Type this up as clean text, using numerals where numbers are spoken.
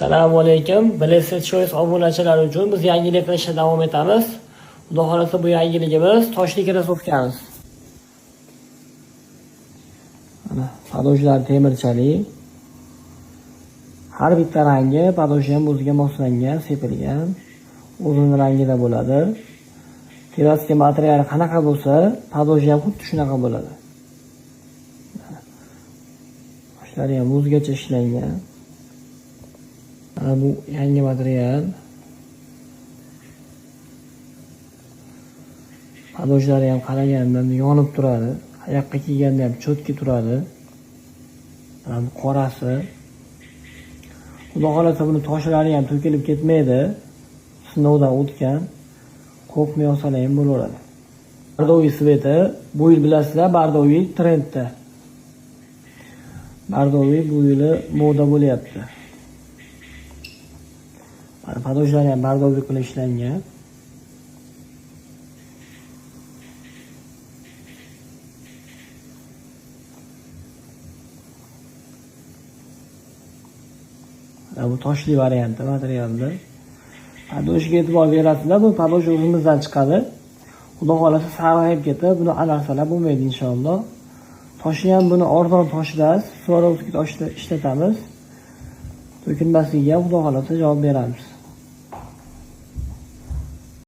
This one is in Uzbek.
Assalomu alaykum. Blessed Choice obunachilari uchun biz yangilik qilishda davom etamiz. Xudo xolasa bu yangiligimiz toshli krossovkamiz. Mana padojlar temirchali. Har bitta rangi padoji ham o'ziga moslangan, sepilgan. Uzun rangida bo'ladi. Terasga materiali qanaqa bo'lsa, padoji ham xuddi shunaqa bo'ladi. Toshlari ham o'zgacha ishlangan. Mana bu yangi material. Padojlari ham qaraganda yonib turadi. Oyoqqa kiyganda ham cho'tki turadi. Mana bu qorasi. Xudo xolasa buni toshlari ham to'kilib ketmaydi. Sinovdan o'tgan. Qo'rqmay olsalar ham bo'laveradi. Bardoviy sveti, bu yil bilasizlar, bardoviy trendda. Bardoviy bu yili moda bo'lyapti. Mana padojlar ham bardoviy qilib ishlangan. Bu toshli varianti materialda. Padojga e'tibor berasizlar, bu padoj o'zimizdan chiqadi. Xudo xolasa sarg'ayib ketib, buni narsalar bo'lmaydi inshaalloh. Toshi ham buni arzon toshlar, Swarovski toshda ishlatamiz. To'kilmasligiga xudo xolasa javob beramiz.